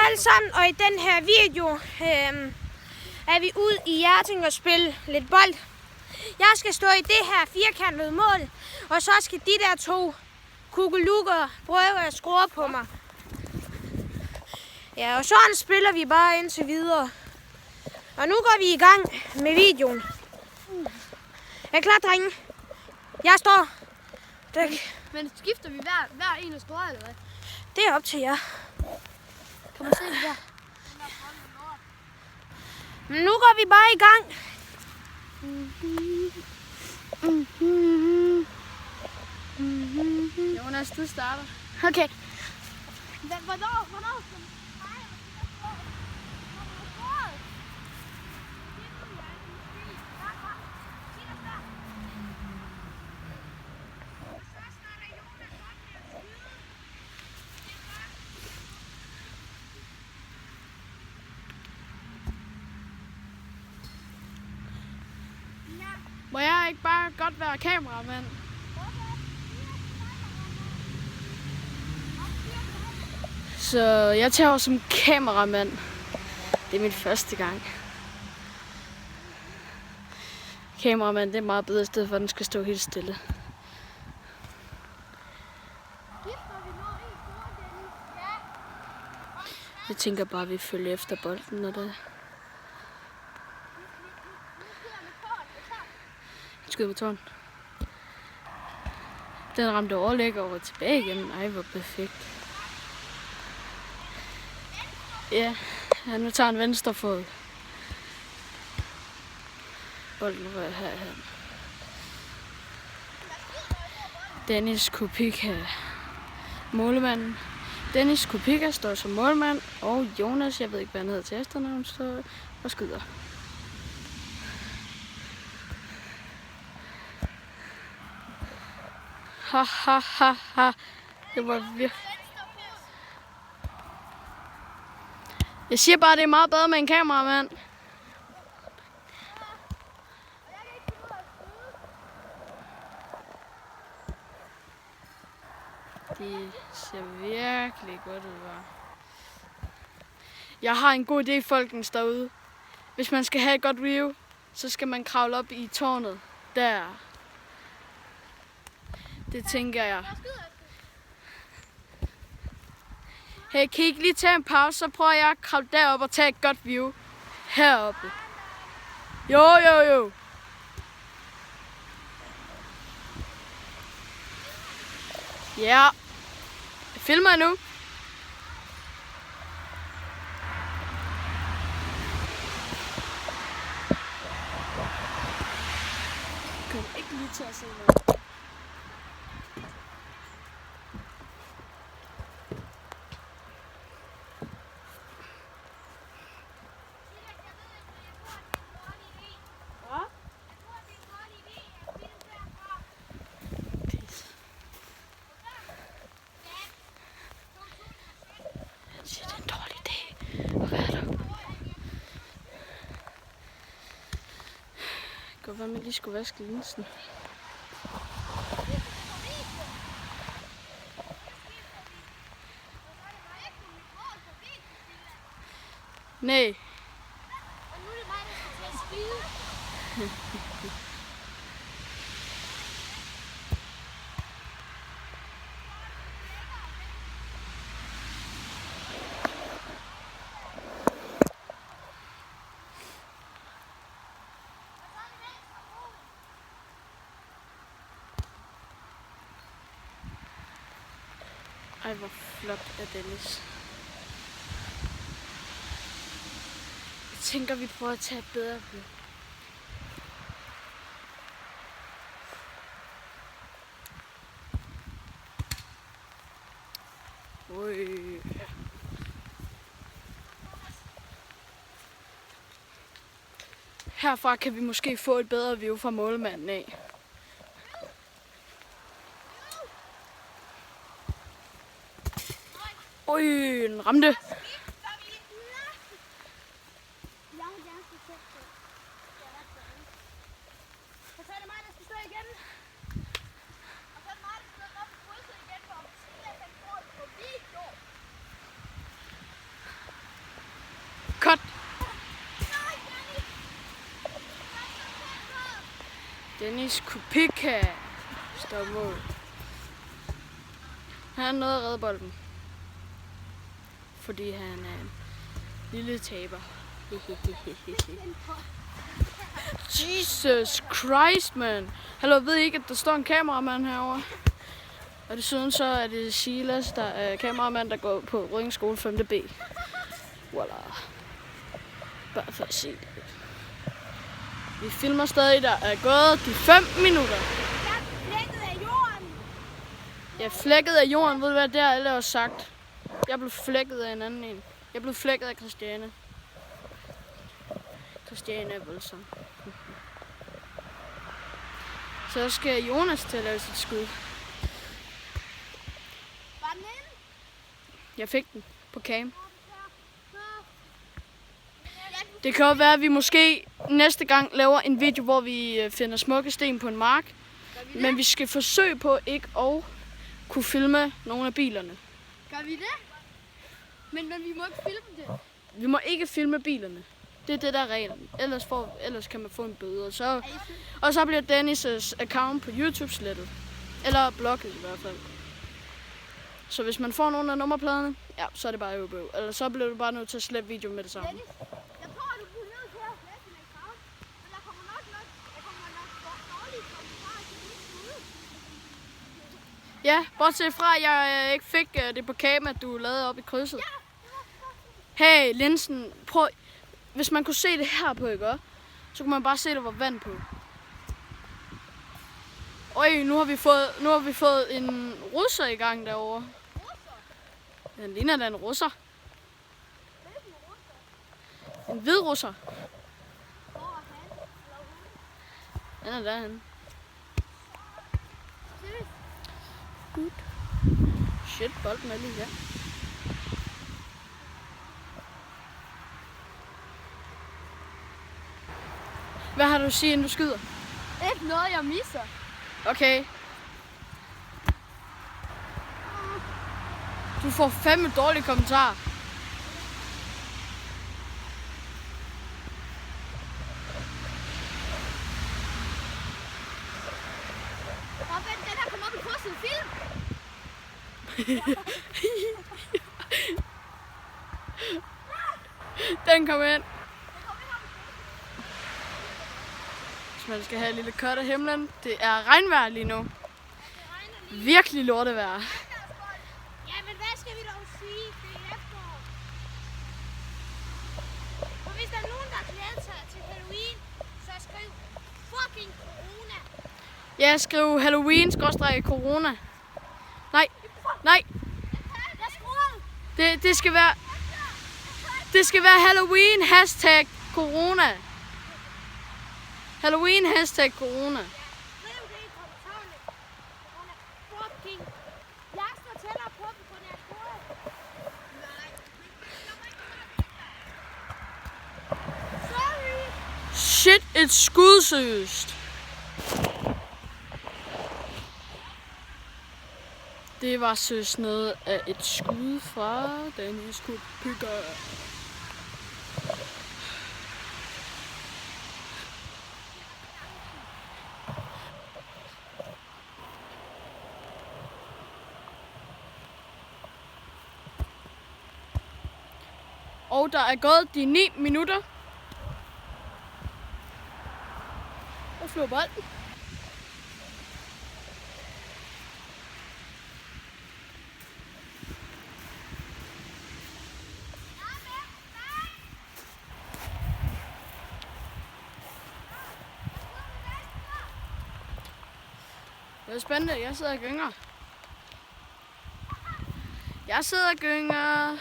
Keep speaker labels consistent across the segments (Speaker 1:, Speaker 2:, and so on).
Speaker 1: alle sammen, og i den her video er vi ude i Hjerting og spille lidt bold. Jeg skal stå i det her firkantede mål, og så skal de der to kukulukker prøve at score på mig. Ja, og sådan spiller vi bare indtil videre. Og nu går vi i gang med videoen. Er I klar, drenge? Jeg står.
Speaker 2: Men skifter vi hver en at score, eller hvad?
Speaker 1: Det er op til jer.
Speaker 2: Kan man se det der?
Speaker 1: Men nu går vi bare i gang.
Speaker 2: Jonas, du starter.
Speaker 1: Okay.
Speaker 2: Hvornår skal man Må jeg ikke bare godt være kameramand? Så jeg tager over som kameramand. Det er min første gang. Kameramand, det er meget bedre, i stedet for at den skal stå helt stille. Jeg tænker bare, at vi følger efter bolden, når det skyder med tårn. Den ramte overlæg over tilbage igen. Ej, hvor perfekt. Ja, nu tager en venstre fod. Bolden rører herhen. Dennis Kopika, målmanden. Dennis Kopika står som målmand, og Jonas, jeg ved ikke, hvad han hedder til efternavn, så og skyder. Ha ha ha ha. Det var virkelig. Jeg siger bare, det er meget bedre med en kameramand. Det ser virkelig godt ud, hva'? Jeg har en god idé, folkens derude. Hvis man skal have et godt view, så skal man kravle op i tårnet. Der. Det tænker jeg. Hey, kan I ikke lige tage en pause, så prøver jeg at kravle derop og tage et godt view heroppe. Jo. Ja. Jeg filmer nu. Kom ikke lige til at se noget. Hvad man lige skulle vaske linsen. Nej.
Speaker 3: Og nu er det mig, der skal til at spide.
Speaker 2: Ej, hvor flot er Dennis. Jeg tænker, vi prøver at tage et bedre billede. Oj. Herfra kan vi måske få et bedre view fra målmanden af. Oj, den ramte. Dennis Kupika står mål. Han nåede at redde bolden. Fordi han er en lille taber. Jesus Christ, man. Hallo, ved I ikke, at der står en kameramand herovre? Og desuden så er det Silas, der er kameramand, der går på Rødding Skole 5. B. Voila. Bare for at se det. Vi filmer stadig, der er gået de 5 minutter.
Speaker 1: Jeg er flækket af jorden.
Speaker 2: Jeg er flækket af jorden, ved du hvad, det har alle også sagt. Jeg blev flækket af en anden en. Jeg blev flækket af Christiane. Christiane er voldsom. Så skal Jonas til at lave sit skud.
Speaker 1: Var den inde?
Speaker 2: Jeg fik den på cam. Det kan også være, at vi måske næste gang laver en video, hvor vi finder smukke sten på en mark. Men vi skal forsøge på ikke at kunne filme nogle af bilerne.
Speaker 3: Gør vi det? Men vi må ikke filme det.
Speaker 2: Vi må ikke filme bilerne. Det er det, der er reglen. Ellers kan man få en bøde. Og så bliver Dennis' account på YouTube slettet. Eller blokket i hvert fald. Så hvis man får nogle af nummerpladerne, ja, så er det bare øvebøv. Eller så bliver du bare nødt til at slette videoen med det samme.
Speaker 3: Dennis, jeg tror, du bliver nødt til at slette din account. Men der kommer nok dårlige kommentarer til dit ude.
Speaker 2: Ja, bortset fra, at jeg ikke fik det på cam, at du lavede op i krydset. Hey, linsen, prøv. Hvis man kunne se det her på, ikke? Så kunne man bare se, at der var vand på. Øj, nu har vi fået en russer i gang derovre. Den ligner da en russer. En hvid russer. Den er derhen. Good. Shit, bolden er lige her. Hvad har du at sige, inden du skyder?
Speaker 3: Ikke noget, jeg misser.
Speaker 2: Okay. Du får fandme dårlige kommentarer.
Speaker 3: Og vent, den her kommer op i kurset film.
Speaker 2: Den kom ind. Hvis man skal have et lille cut af himlen. Det er regnvejr lige nu. Virkelig lortevejr.
Speaker 1: Jamen, hvad skal vi dog sige? Det er efterår. Og hvis der er nogen, der glæder sig til Halloween, så skriv fucking corona.
Speaker 2: Ja, skriv Halloween/corona. Nej.
Speaker 1: Jeg skruede.
Speaker 2: Det skal være Halloween #corona. Halloween #corona.
Speaker 1: Skriv det i kommentarerne. Corona. Fucking. Jeg står tættere på dem, når jeg skruede. Sorry.
Speaker 2: Shit, et skud seriøst. Det var søs noget af et skud fra Dennis Kupika. Og der er gået de 9 minutter. Og flyver bolden. Det er spændende. Jeg sidder og gynger.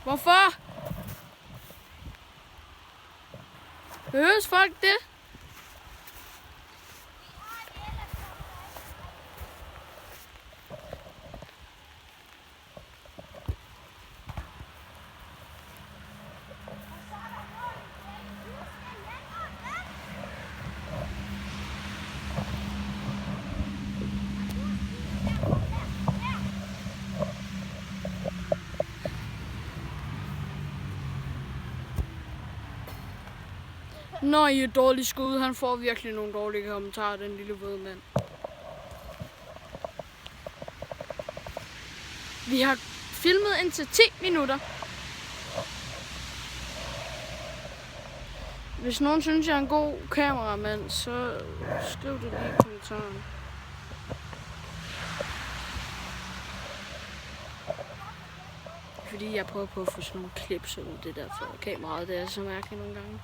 Speaker 2: Hvorfor? Behøves folk det? Når I er dårligt skud, han får virkelig nogle dårlige kommentarer, den lille våde mand. Vi har filmet indtil 10 minutter. Hvis nogen synes, jeg er en god kameramand, så skriv det lige i kommentarerne. Fordi jeg prøver på at få sådan nogle klips ud, det der for kameraet, det er så mærkeligt nogle gange.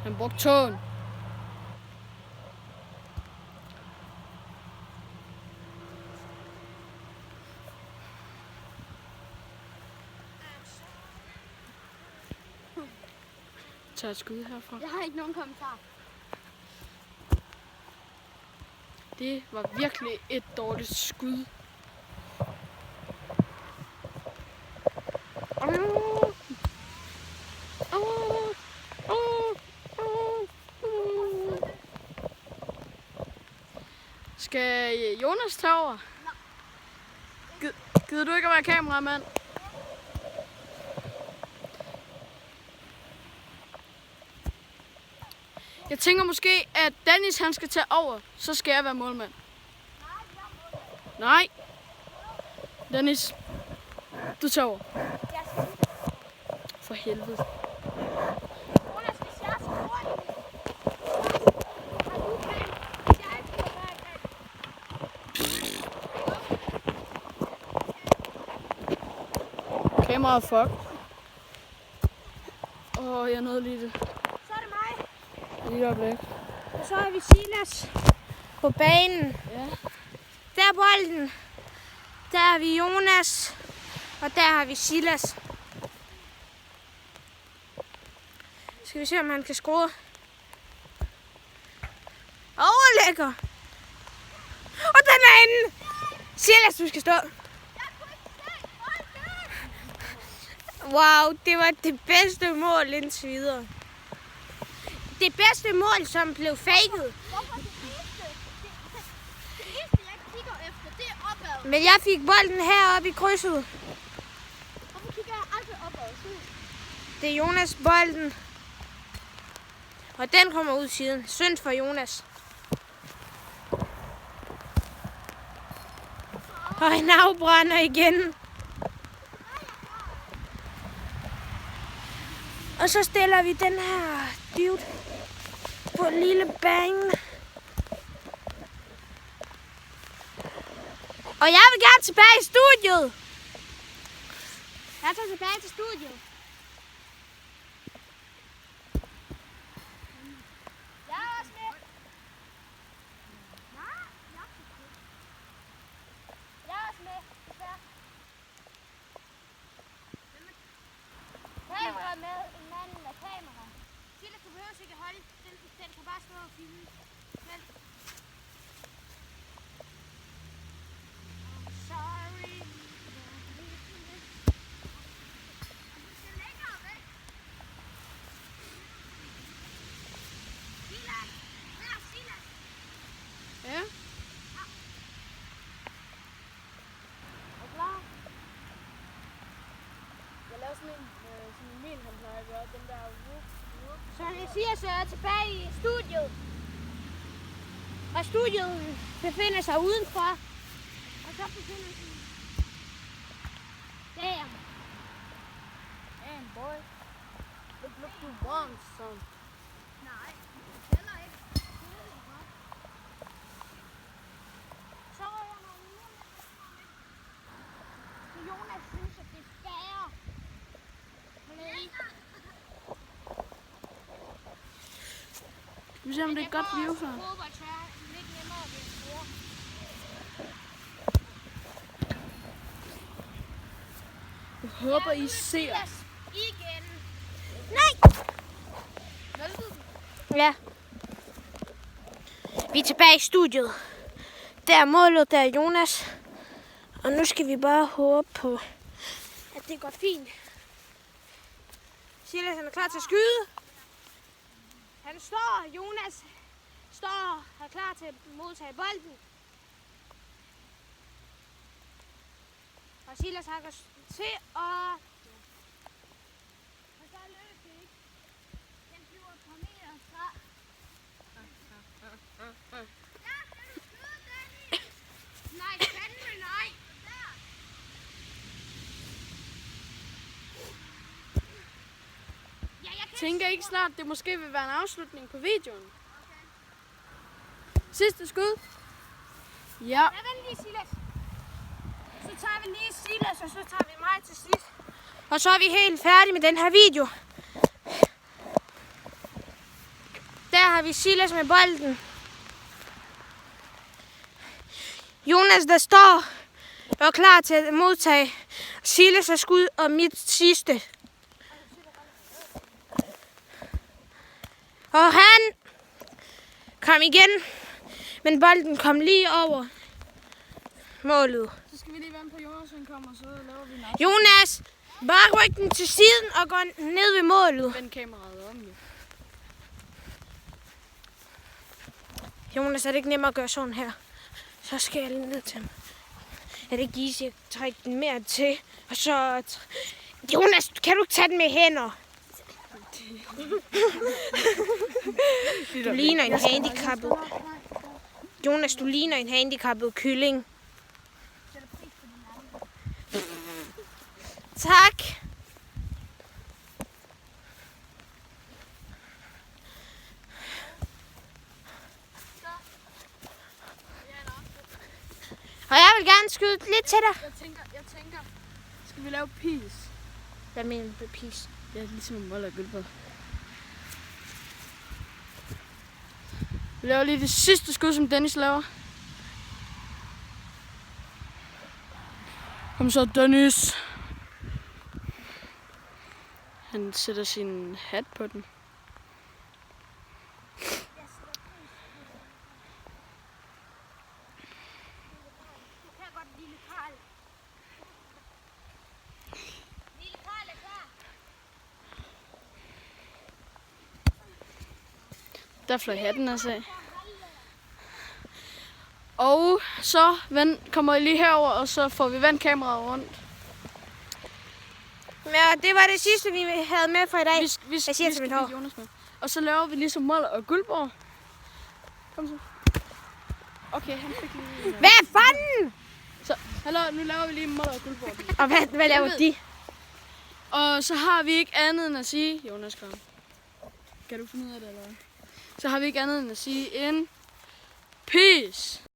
Speaker 2: Han brugte tåen. Tag et skud herfra.
Speaker 3: Jeg har ikke nogen kommentar.
Speaker 2: Det var virkelig et dårligt skud. Skal Jonas tage over? Gider du ikke at være kameramand? Jeg tænker måske, at Dennis han skal tage over, så skal jeg være målmand. Nej. Dennis, du tager over. For helvede.
Speaker 3: Jonas, hvis jeg scorer den,
Speaker 2: Kameraet fuck. Jeg nåede lige det.
Speaker 1: Så er det mig.
Speaker 2: Lige et øjeblik.
Speaker 1: Og så er vi Silas på banen.
Speaker 2: Ja.
Speaker 1: Der er bolden. Der er vi Jonas. Og der har vi Silas. Skal vi se, om han kan score. Overlægger. Og den er inde. Silas, du skal stå. Wow, det var det bedste mål indtil videre. Det bedste mål, som blev faket.
Speaker 3: hvorfor det eneste, jeg kigger efter, det er opad.
Speaker 1: Men jeg fik bolden heroppe i krydset.
Speaker 3: Hvorfor kigger jeg aldrig opad?
Speaker 1: Det er Jonas bolden. Og den kommer ud siden. Synd for Jonas. Og han afbrænder igen. Og så stiller vi den her dude på en lille bane. Og jeg vil gerne tilbage i studiet. Jeg tager tilbage til studiet.
Speaker 3: Jeg er også med. Jeg er også med. Kamera med. En mand med kamera.
Speaker 1: Silas, du behøver ikke holde. Den kan bare stå og filme. Men... Sorry. Silas! Her, Silas!
Speaker 2: Ja.
Speaker 3: Er klar?
Speaker 2: Jeg laver sådan en min, han plejer at gøre. Den der whoop.
Speaker 1: Så jeg siger, så er jeg tilbage i studiet. Og studiet befinder sig udenfor. Og så befinder sig... Damn.
Speaker 2: Damn, boy. Look you want, son.
Speaker 3: Nej. Heller ikke.
Speaker 1: Så rører jeg mig ud. Jonas synes, at det er fair. Play.
Speaker 2: Vi ser, om det er et godt view for ham.
Speaker 1: Fodbold, så er det lidt nemmere ved at score.
Speaker 2: Jeg håber, I ser.
Speaker 1: Silas igen. Nej! Ja. Vi er tilbage i studiet. Der er målet, der er Jonas. Og nu skal vi bare håbe på, at det går fint. Silas han er klar til at skyde. Han står, Jonas står og er klar til at modtage bolden. Og Silas han går til at...
Speaker 3: Og så er løbet
Speaker 2: tænker ikke snart, det måske vil være en afslutning på videoen. Sidste skud. Ja.
Speaker 1: Ja, vent lige, Silas. Så tager vi lige Silas, og så tager vi mig til sidst. Og så er vi helt færdige med den her video. Der har vi Silas med bolden. Jonas, der står og er klar til at modtage Silas' skud og mit sidste. Og han kom igen, men bolden kom lige over målet.
Speaker 2: Så skal vi lige vente på Jonas, han kommer, så laver vi en
Speaker 1: Jonas, bare ryk den til siden og gå ned ved målet.
Speaker 2: Vend kameraet om, jo.
Speaker 1: Jonas, er det ikke nemmere at gøre sådan her? Så skal jeg lige ned til ham. Er det ikke easy at trække den mere til? Og så... Jonas, kan du ikke tage den med hænder? Du ligner en handicappet. Jonas, du ligner en handicappet kylling. Tak. Og jeg vil gerne skyde lidt til dig.
Speaker 2: Jeg tænker, skal vi lave peace?
Speaker 1: Hvad mener du med peace?
Speaker 2: Ja, ligesom en mål af gulvbåd. Vi laver lige det sidste skud, som Dennis laver. Kom så, Dennis. Han sætter sin hat på den. Der fløj hatten altså af. Og så kommer I lige herover, og så får vi vendt kameraet rundt.
Speaker 1: Ja, det var det sidste, vi havde med for i dag.
Speaker 2: Vi
Speaker 1: Jeg siger til mit hår.
Speaker 2: Jonas med. Og så laver vi ligesom Mål og Guldborg. Kom så. Okay, han fik lige...
Speaker 1: Hvad fanden?
Speaker 2: Så, hallo, nu laver vi lige Mål og Guldborg.
Speaker 1: Og hvad laver de?
Speaker 2: Og så har vi ikke andet end at sige... Jonas, kom. Kan du finde ud af det, eller hvad? Så har vi ikke andet end at sige en... Peace!